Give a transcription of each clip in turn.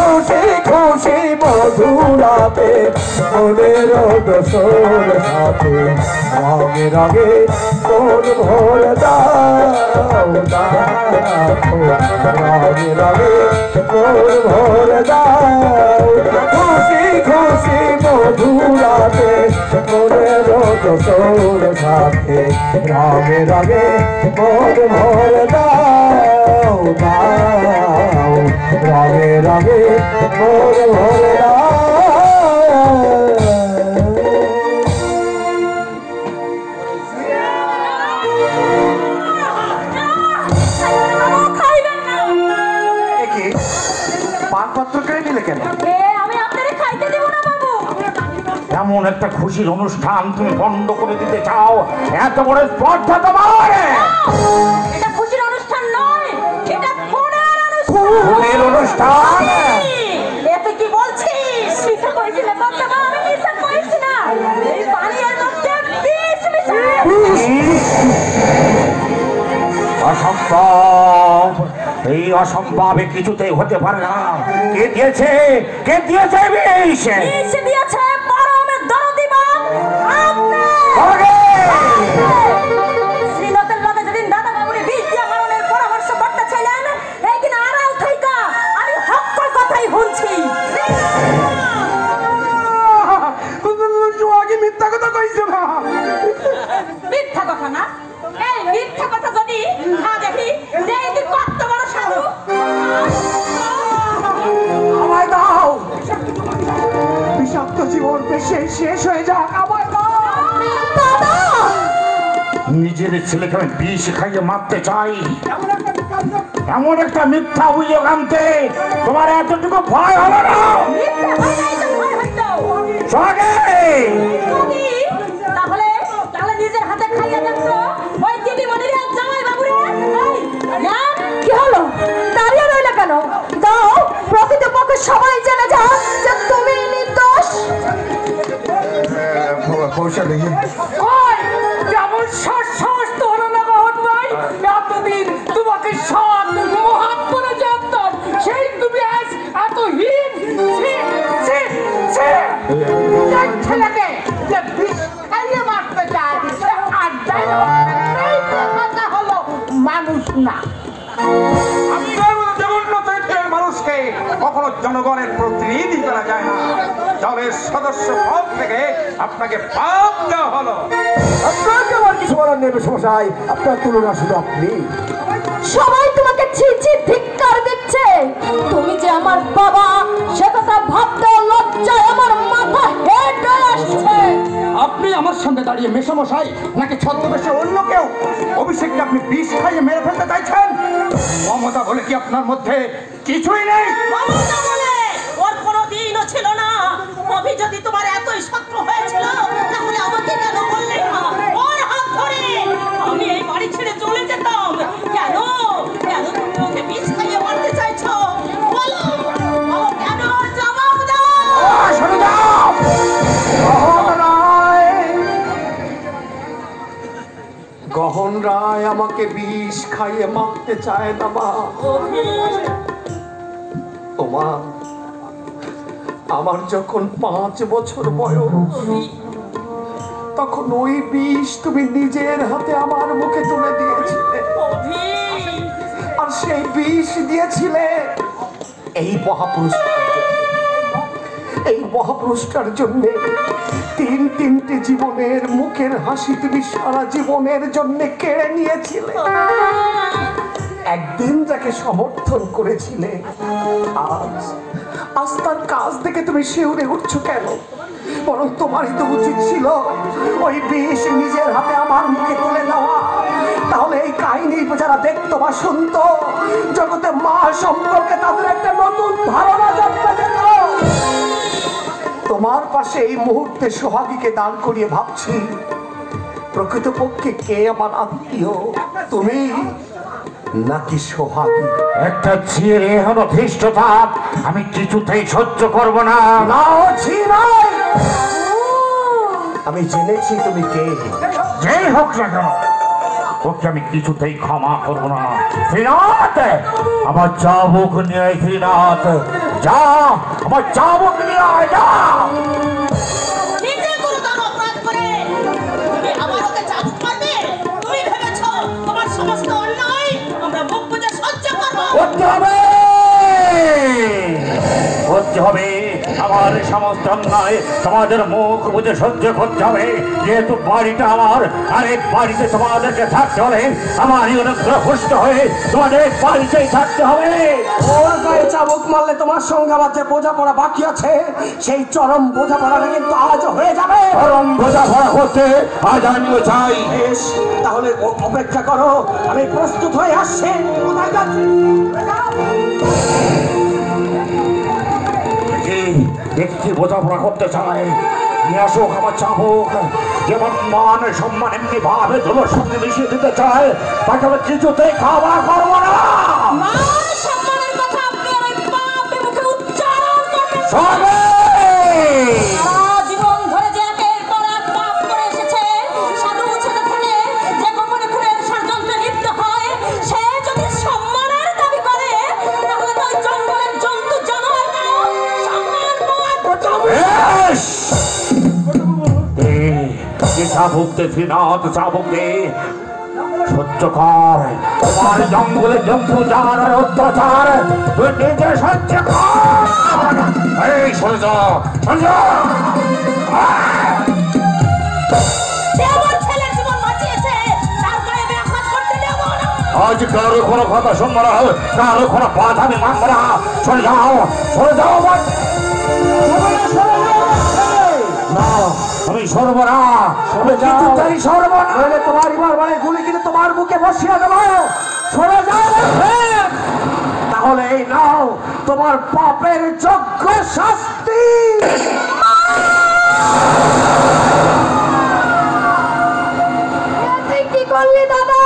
খুশি খুশি মধুরাতে মনের দোসর সাথে রঙে রঙে মন ভোর দাও রঙে রঙে মন ভোর দাও খুশি খুশি মধুরাতে মনের দোসর সাথে রঙে রঙে মন ভোর দাও রঙে রঙে মন ভোর দাও। এমন একটা খুশির অনুষ্ঠান তুমি বন্ধ করে দিতে চাও? এত বড় স্পর্ধা তোমার? এটা খুশির অনুষ্ঠান নয়, এটা খুনের অনুষ্ঠান। এতে কি বলছিস? মিথ্যা কইছিস না বাবা, আমি মিথ্যা কইছি না। এই পানির মধ্যে বিষ মিশাই। অসম্ভব, এই অসম্ভবে কিছুতেই হতে পারে না। কে দিয়েছে? কে দিয়েছে বিষ? বিষ দিয়েছে পরমের দরদি বাপ আপনি। শ্রীনাথের লগে যেদিন দাদা বাবুরে বিষ দিয়ে মারণের পরামর্শ করতেছিলেন, এইদিন আড়াল থাইকা আমি হক্কর কথাই শুনছি। আগে মিথ্যা কথা কইছে না। মিথ্যা কথা না? এই মিথ্যা কথা যদি দেখি যে এটি কত বড় সাধু। আমায় দাও, বিষাক্ত জীবন শেষ হয়ে যাক, আমায় দাও। নিজের ছেলেকে আমি বিষ খাইয়ে মারতে চাই, এমন একটা মিথ্যা অভিযোগ আনতে তোমার এতটুকু ভয় হলো না? তাহলে নিজের হাতে খাইয়ে দেখতো ওই দিদি মনির জামাই বাবুরে। কি হলো? দাঁড়িয়ে রইলে কেন? দাও, প্রকৃতপক্ষে সবাই জেনে যা যে তুমি নির্দোষ। পয়সা দেখি যেমন সাহস তোর না বহুত ভাই, এতদিন তোমাকে সৎ মহাত করে জানতাম, সেই তুমি আজ এত হীন ছেলেকে যে বিষ খাইয়ে মারতে চায়, কথা হলো মানুষ না। মানুষকে কখনো জনগণের প্রতিনিধি করা যায় না। দলের সদস্য পদ থেকে আপনাকে পাপ দেওয়া হলো। আপনাকে আমার কিছু বলার নেই মশাই, আপনার তুলনা শুধু আপনি। সবাই তোমাকে ছি ছি ধিক্কার দিচ্ছে। তুমি যে আমার বাবা সে কথা ভাবতে লজ্জায় আমার মাথা হেঁটে আসছে। আপনি আমার সঙ্গে দাঁড়িয়ে মেশামশাই নাকি ছদ্মবেশে অন্য কেউ? অভিষেককে আপনি বিষ খাইয়ে মেরে ফেলতে চাইছেন? মমতা বলে কি আপনার মধ্যে কিছুই নেই? মমতা বলে ওর কোনো দিনও ছিল না। অভি যদি তোমার এতই শত্রু হয়েছিল তাহলে আমাকে কেন বললে না? ওর হাত ধরে আমি এই বাড়ি ছেড়ে চলে যেতাম। কেন কেন তুমি ওকে বিষ খাইয়ে মারতে চাইছো? বলো কেন? জবাব দাও। শুনে যাও, গহন রায় আমাকে বিষ খাইয়ে মারতে চায় না মা। তোমার আমার যখন 5 বছর বয়স, তখন ওই বিষ তুমি নিজের হাতে আমার মুখে তুলে দিয়েছিলে। আর সেই বিষ দিয়েছিলে এই মহাপুরুষটার জন্য। 3 জীবনের মুখের হাসি তুমি সারা জীবনের জন্য কেড়ে নিয়েছিলে। একদিন যাকে সমর্থন করেছিলে, আজ তার কাজ দেখে তুমি শিউরে উঠছো কেন? বরং তোমারই তো উচিত ছিল ওই বিষ নিজের হাতে আমার মুখে তুলে নেওয়া। তাহলে এই কাহিনী যারা দেখতো বা শুনতো, জগতে মা সম্পর্কে তাদের একটা নতুন ধারণা জন্মে যেত। তোমার পাশে এই মুহূর্তে সোহাগীকে দান করিয়ে ভাবছি, প্রকৃতপক্ষে কে আমার আত্মীয়, তুমি নাকি সোহাগী? একটা ঝিয়ের এখনো ধৃষ্টতা আমি কিছুতেই সহ্য করব না। আমি জেনেছি তুমি কে। যেই হোক না কেন, ওকে আমি কিছুতেই ক্ষমা করবো না। শ্রীনাথ, আমার চাবুক নিয়ে শ্রীনাথ যা আমার চাবুক নিয়ে আয়, যা। নিজে গুরুতর অপরাধ করে তুমি আবার ওকে চাবুক মারবে? তুমি ভেবেছো তোমার সমস্ত অন্যায় আমরা মুখ বুজে সহ্য করবো? করতে হবে, করতে হবে। আমার সমস্ত অন্যায় তোমাদের মুখ বুঝে সহ্য করতে হবে। যেহেতু বাড়িটা আমার, আর এই বাড়িতে তোমাদেরকে থাকতে হলে আমার অনুগ্রহপুষ্ট হয়ে তোমাদের বাড়িতেই থাকতে হবে। ওর গায়ে চাবুক মারলে তোমার সঙ্গে আমার যে বোঝাপড়া বাকি আছে, সেই চরম বোঝাপড়াটা কিন্তু আজ হয়ে যাবে। চরম বোঝাপড়া করতে আজ আমিও চাই। বেশ, তাহলে অপেক্ষা করো, আমি প্রস্তুত হয়ে আসছি। কোথায় যাচ্ছি? দেখি বোঝাপড়া করতে চাই, নিয়ে আসুক আমার চাবুক। যেমন মান সম্মান এমনি ভাবে ধুলোর সঙ্গে মিশিয়ে দিতে চায়, তাকে আমি কিছুতেই খাওয়া করবো না। মান সম্মানের কথা আপনি আর এই পাপে মুখে উচ্চারণ করবেন না। সবে সারা জীবন ধরে যে একের পর এক পাপ করে এসেছে, সাধু ছেলে থেকে যে গোপনে খুনের ষড়যন্ত্রে লিপ্ত হয়, সে যদি সম্মানের দাবি করে, তাহলে তো ওই জঙ্গলের জন্তু জানোয়াররাও সম্মান পায়। বেশ! চাবুক দে শ্রীনাথ, চাবুক দে। সহ্য কর তোমার জঙ্গলের জন্তু জানোয়ারের অত্যাচার, তুই নিজে সহ্য কর। এই সরে যা, সরে যা। সে আমার ছেলের জীবন বাঁচিয়েছে, তার গায়ে আমি আঘাত করতে দেব না। আজ কারো কোনো কথা শুনবো না, কারো কোনো বাধা আমি মানবো না। সরে যাও, সরে যাও। না, আমি সরবো না, আমি কিছুতেই সরবো না। নইলে তোমার এবার মানে গুলি কিন্তু তোমার বুকে বসিয়ে দেবো। সরে যাও। তাহলে এই নাও তোমার পাপের যোগ্য শাস্তি। তুই কি করলি দাদা?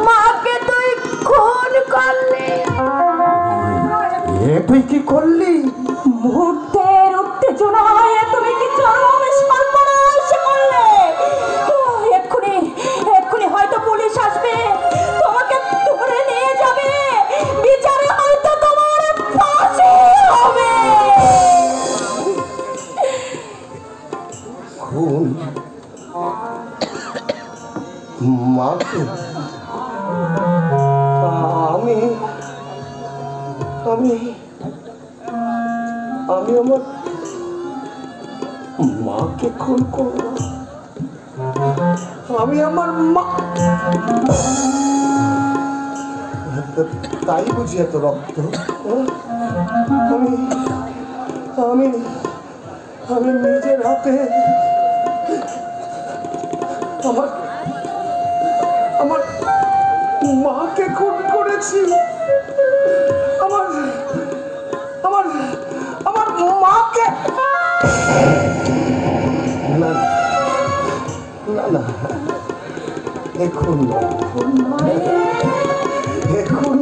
মাকে তুই খুন করলি। তুই কি করলি? মুহূর্তের উত্তেজনায় তুমি কি চরম সর্বনাশ করলে। এক্ষুনি এক্ষুনি হয়তো পুলিশ আসবে, তোমাকে ধরে নিয়ে যাবে, বিচারে হয়তো তোমার ফাঁসি হবে। খুন মাকে? আমি আমি আমি আমার মাকে খুন করব? আমি আমার মা? তাই বুঝি এত রক্ত? আমি আমি আমি নিজের হাতে আমার আমার মাকে খুন করেছি। আমার আমার আমার মাকে না না না, দেখুন দেখুন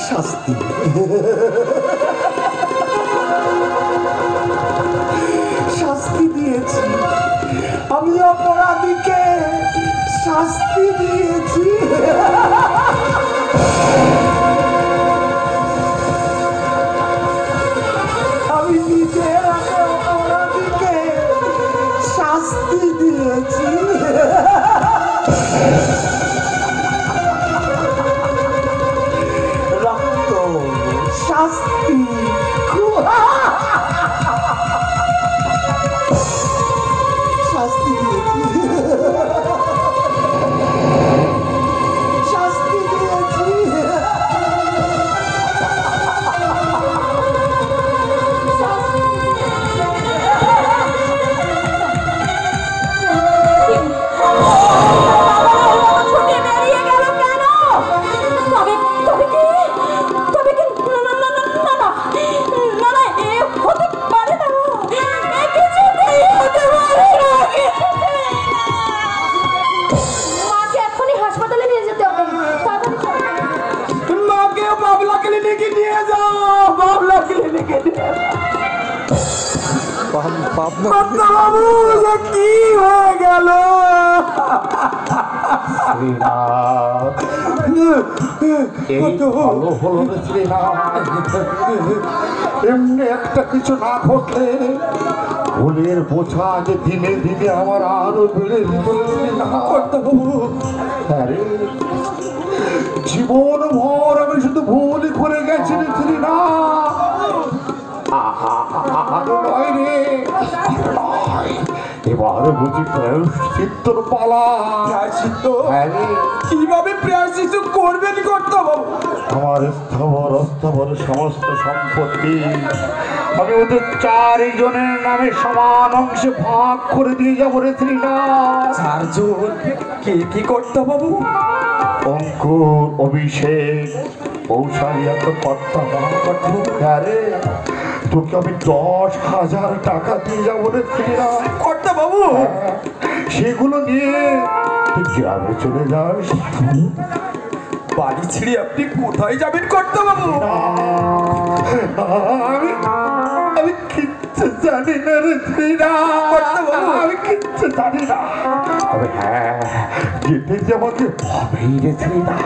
শাস্তি শাস্তি দিয়েছি আমি, অপরাধীকে শাস্তি দিয়েছি। আমি নিজের হাতে অপরাধীকে শাস্তি দিয়েছি। রক্ত শাস্তি শাস্তি দিয়েছি, শাস্তি দিয়েছি। ছুটে বেরিয়ে গেল কেন? তবে তবে কি তবে কি না না না না না না না না, এ হতে পারে না, এ কিছুতেই হতে পারে না। মাকে এখনই হাসপাতালে নিয়ে যেতে হবে। মাকে বাবলা ক্লিনিকে নিয়ে যাও, বাবলা ক্লিনিকে নিয়ে যাও। বাবু কি হয়ে গেল? শ্রীনাথ, এই ভালো হলো রে শ্রীনাথ। এমনি একটা কিছু না ঘটলে ভুলের বোঝা যে দিনে দিনে আমার আরো বেড়ে দিত জীবন ভর আমি শুধু ভুলই করে গেছি রে শ্রীনাথ। নয় রে, এবার বুঝি প্রায়শ্চিত্তর পালা। কিভাবে প্রায়শ্চিত্ত করবেন কর্তা বাবু? আমার স্থাবর সমস্ত সম্পত্তি আমি ওদের 4 জনের নামে সমান অংশে ভাগ করে দিয়ে যাবো রে শ্রীনাথ। 4 জন? কি কর্তা বাবু? অঙ্কুর, অভিষেক, কৌশালী এত কর্তা বাবু। আরে তোকে আমি 10,000 টাকা দিয়ে যাবো রে শ্রীনাথ। কর্তা বাবু, সেগুলো নিয়ে তুই গ্রামে চলে যাস। বাড়ি ছেড়ে আপনি কোথায় যাবেন কর্তা বাবু? আমি কিচ্ছু জানি না রে শ্রীনাথ, আমি কিচ্ছু জানি না। তবে হ্যাঁ, যেতে যে আমাকে হবেই রে শ্রীনাথ।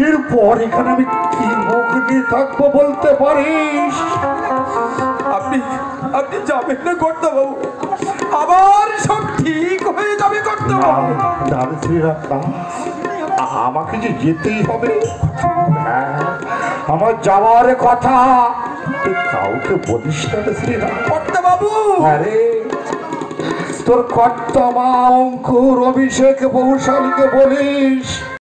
এরপর এখানে আমি কি মুখ নিয়ে থাকবো বলতে পারিস? আপনি যাবেন না কর্তা বাবু? আবার সব ঠিক হয়ে যাবে কর্তা বাবু। না রে শ্রীনাথ, আমাকে যে যেতেই হবে। হ্যাঁ, আমার যাওয়ার কথা তুই কাউকে বলিস না রে শ্রীনাথ। কর্তা বাবু, আরে তোর কর্তা মা অঙ্কুর, অভিষেক, কৌশালীকে বলিস